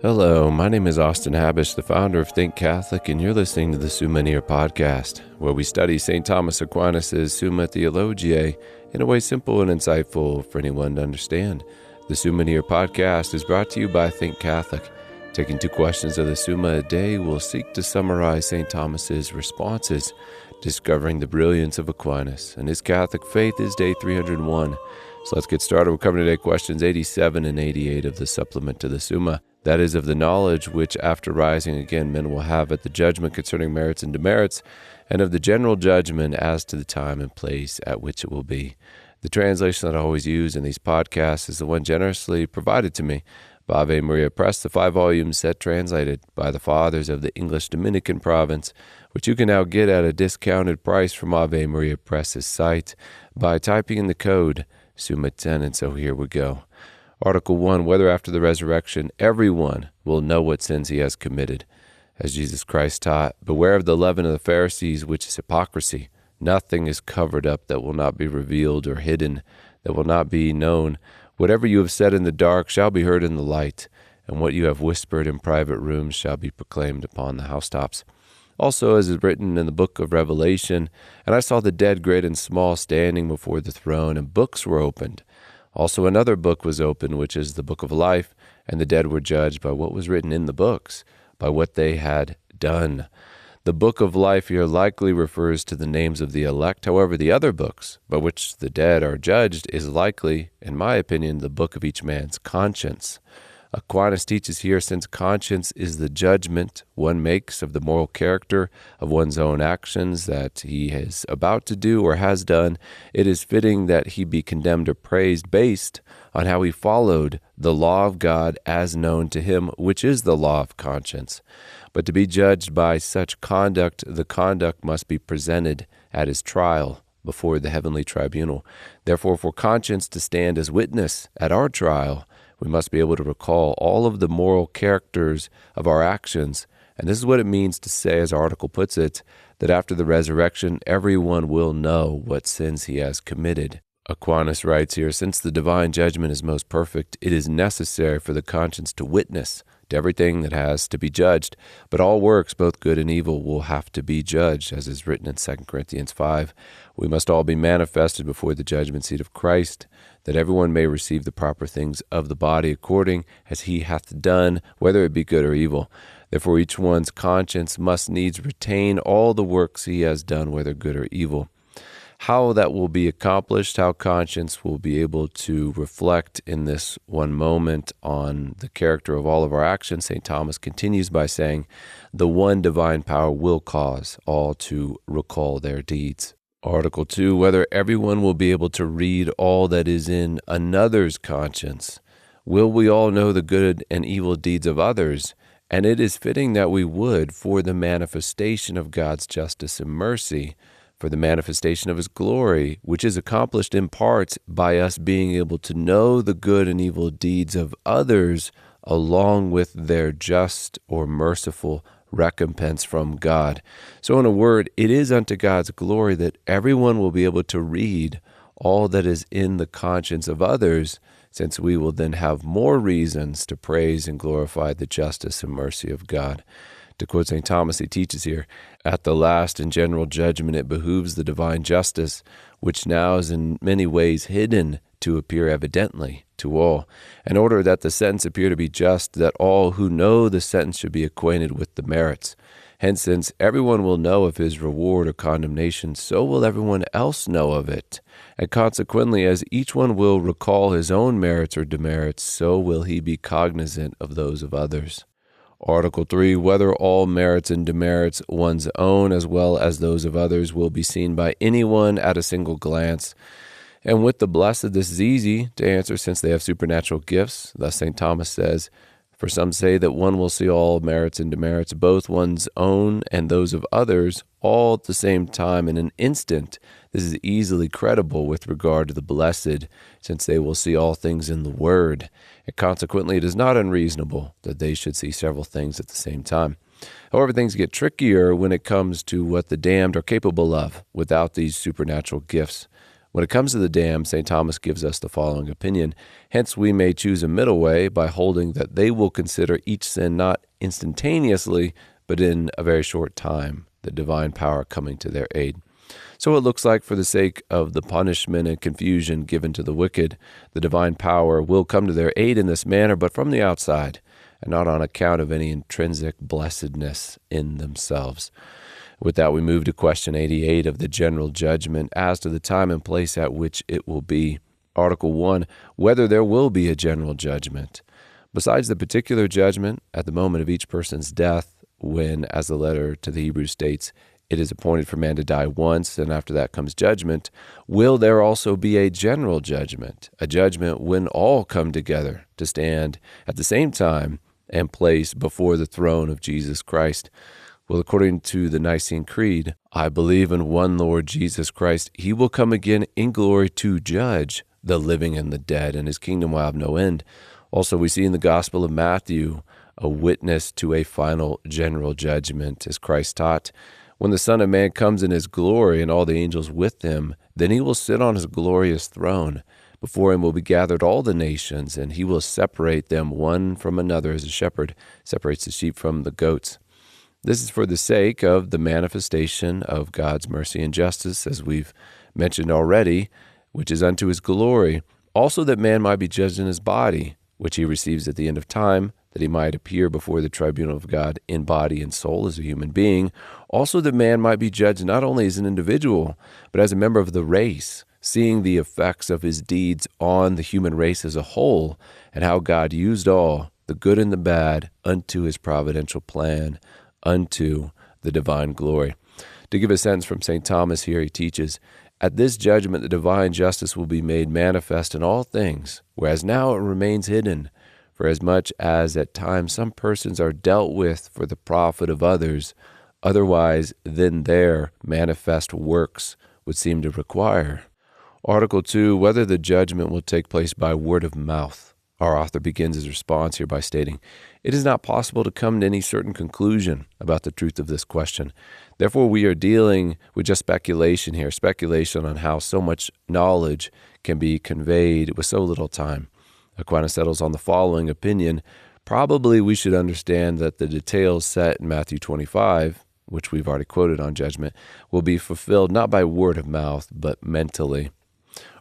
Hello, my name is Austin Habish, the founder of Think Catholic, and you're listening to the Summa podcast, where we study St. Thomas Aquinas' Summa Theologiae in a way simple and insightful for anyone to understand. The Summa podcast is brought to you by Think Catholic. Taking 2 questions of the Summa a day, we'll seek to summarize St. Thomas's responses, discovering the brilliance of Aquinas and his Catholic faith is day 301. So let's get started. We're covering today questions 87 and 88 of the supplement to the Summa. That is, of the knowledge which after rising again men will have at the judgment concerning merits and demerits, and of the general judgment as to the time and place at which it will be. The translation that I always use in these podcasts is the one generously provided to me by Ave Maria Press, the 5-volume set translated by the Fathers of the English Dominican province, which you can now get at a discounted price from Ave Maria Press's site by typing in the code Summa 10, and so here we go. Article 1, whether after the resurrection everyone will know what sins he has committed. As Jesus Christ taught, beware of the leaven of the Pharisees, which is hypocrisy. Nothing is covered up that will not be revealed, or hidden that will not be known. Whatever you have said in the dark shall be heard in the light, and what you have whispered in private rooms shall be proclaimed upon the housetops. Also, as is written in the book of Revelation, and I saw the dead, great and small, standing before the throne, and books were opened. Also another book was opened, which is the book of life, and the dead were judged by what was written in the books, by what they had done. The book of life here likely refers to the names of the elect. However, the other books by which the dead are judged is likely, in my opinion, the book of each man's conscience. Aquinas teaches here, since conscience is the judgment one makes of the moral character of one's own actions that he is about to do or has done, it is fitting that he be condemned or praised based on how he followed the law of God as known to him, which is the law of conscience. But to be judged by such conduct, the conduct must be presented at his trial before the heavenly tribunal. Therefore, for conscience to stand as witness at our trial, we must be able to recall all of the moral characters of our actions. And this is what it means to say, as our article puts it, that after the resurrection, everyone will know what sins he has committed. Aquinas writes here, since the divine judgment is most perfect, it is necessary for the conscience to witness to everything that has to be judged. But all works, both good and evil, will have to be judged, as is written in 2 Corinthians 5. We must all be manifested before the judgment seat of Christ, that everyone may receive the proper things of the body according as he hath done, whether it be good or evil. Therefore each one's conscience must needs retain all the works he has done, whether good or evil. How that will be accomplished, how conscience will be able to reflect in this one moment on the character of all of our actions, St. Thomas continues by saying, the one divine power will cause all to recall their deeds. Article 2, whether everyone will be able to read all that is in another's conscience. Will we all know the good and evil deeds of others? And it is fitting that we would, for the manifestation of God's justice and mercy, for the manifestation of his glory, which is accomplished in part by us being able to know the good and evil deeds of others along with their just or merciful recompense from God. So in a word, it is unto God's glory that everyone will be able to read all that is in the conscience of others, since we will then have more reasons to praise and glorify the justice and mercy of God. To quote St. Thomas, he teaches here, at the last and general judgment it behooves the divine justice, which now is in many ways hidden, to appear evidently to all, in order that the sentence appear to be just, that all who know the sentence should be acquainted with the merits. Hence, since everyone will know of his reward or condemnation, so will everyone else know of it. And consequently, as each one will recall his own merits or demerits, so will he be cognizant of those of others. Article 3, whether all merits and demerits, one's own as well as those of others, will be seen by anyone at a single glance. And with the blessed, this is easy to answer, since they have supernatural gifts. Thus St. Thomas says, for some say that one will see all merits and demerits, both one's own and those of others, all at the same time in an instant. This is easily credible with regard to the blessed, since they will see all things in the Word. And consequently, it is not unreasonable that they should see several things at the same time. However, things get trickier when it comes to what the damned are capable of without these supernatural gifts. When it comes to the damned, St. Thomas gives us the following opinion. Hence we may choose a middle way by holding that they will consider each sin not instantaneously, but in a very short time, the divine power coming to their aid. So it looks like for the sake of the punishment and confusion given to the wicked, the divine power will come to their aid in this manner, but from the outside, and not on account of any intrinsic blessedness in themselves. With that, we move to question 88 of the General Judgment as to the time and place at which it will be. Article 1, whether there will be a general judgment. Besides the particular judgment at the moment of each person's death, when, as the letter to the Hebrews states, it is appointed for man to die once, and after that comes judgment, will there also be a general judgment, a judgment when all come together to stand at the same time and place before the throne of Jesus Christ? Well, according to the Nicene Creed, I believe in one Lord Jesus Christ. He will come again in glory to judge the living and the dead, and his kingdom will have no end. Also, we see in the Gospel of Matthew a witness to a final general judgment, as Christ taught. When the Son of Man comes in his glory and all the angels with him, then he will sit on his glorious throne. Before him will be gathered all the nations, and he will separate them one from another as a shepherd separates the sheep from the goats. This is for the sake of the manifestation of God's mercy and justice, as we've mentioned already, which is unto his glory. Also that man might be judged in his body, which he receives at the end of time, that he might appear before the tribunal of God in body and soul as a human being. Also that man might be judged not only as an individual, but as a member of the race, seeing the effects of his deeds on the human race as a whole, and how God used all, the good and the bad, unto his providential plan, unto the divine glory. To give a sentence from St. Thomas here, he teaches, at this judgment the divine justice will be made manifest in all things, whereas now it remains hidden, for as much as at times some persons are dealt with for the profit of others, otherwise than their manifest works would seem to require. Article 2, whether the judgment will take place by word of mouth. Our author begins his response here by stating, it is not possible to come to any certain conclusion about the truth of this question. Therefore, we are dealing with just speculation here, speculation on how so much knowledge can be conveyed with so little time. Aquinas settles on the following opinion. Probably we should understand that the details set in Matthew 25, which we've already quoted on judgment, will be fulfilled not by word of mouth, but mentally.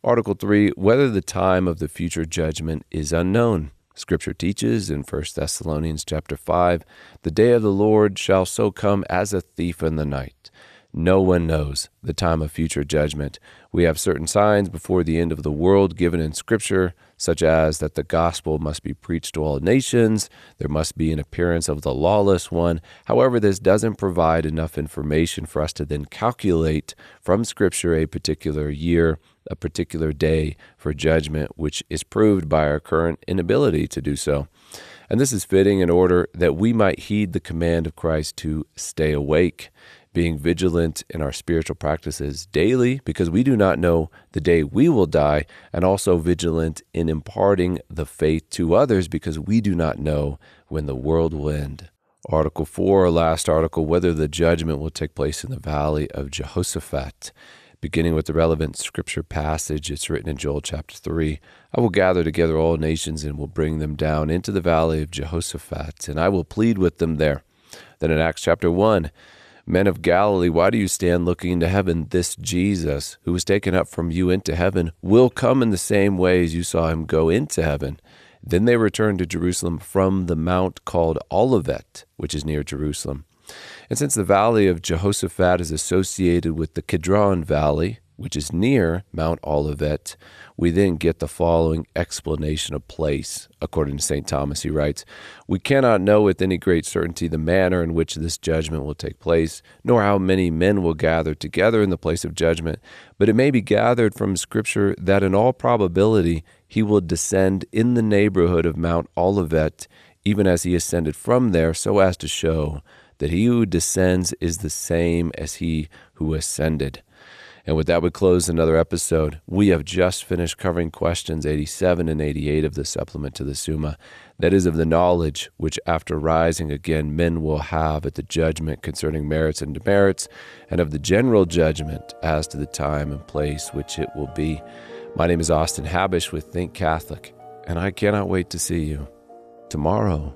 Article 3, whether the time of the future judgment is unknown. Scripture teaches in 1 Thessalonians chapter 5, the day of the Lord shall so come as a thief in the night. No one knows the time of future judgment. We have certain signs before the end of the world given in Scripture, such as that the gospel must be preached to all nations, there must be an appearance of the lawless one. However, this doesn't provide enough information for us to then calculate from Scripture a particular year, a particular day for judgment, which is proved by our current inability to do so. And this is fitting in order that we might heed the command of Christ to stay awake, being vigilant in our spiritual practices daily, because we do not know the day we will die, and also vigilant in imparting the faith to others, because we do not know when the world will end. Article 4, our last article, whether the judgment will take place in the valley of Josaphat. Beginning with the relevant scripture passage, it's written in Joel chapter 3, I will gather together all nations and will bring them down into the valley of Jehosaphat, and I will plead with them there. Then in Acts chapter 1, Men of Galilee, why do you stand looking into heaven? This Jesus, who was taken up from you into heaven, will come in the same way as you saw him go into heaven. Then they returned to Jerusalem from the mount called Olivet, which is near Jerusalem. And since the valley of Jehosaphat is associated with the Kidron Valley, which is near Mount Olivet, we then get the following explanation of place. According to St. Thomas, he writes, we cannot know with any great certainty the manner in which this judgment will take place, nor how many men will gather together in the place of judgment, but it may be gathered from Scripture that in all probability he will descend in the neighborhood of Mount Olivet, even as he ascended from there, so as to show that he who descends is the same as he who ascended. And with that, we close another episode. We have just finished covering questions 87 and 88 of the supplement to the Summa. That is, of the knowledge which after rising again men will have at the judgment concerning merits and demerits, and of the general judgment as to the time and place which it will be. My name is Austin Habish with Think Catholic, and I cannot wait to see you tomorrow.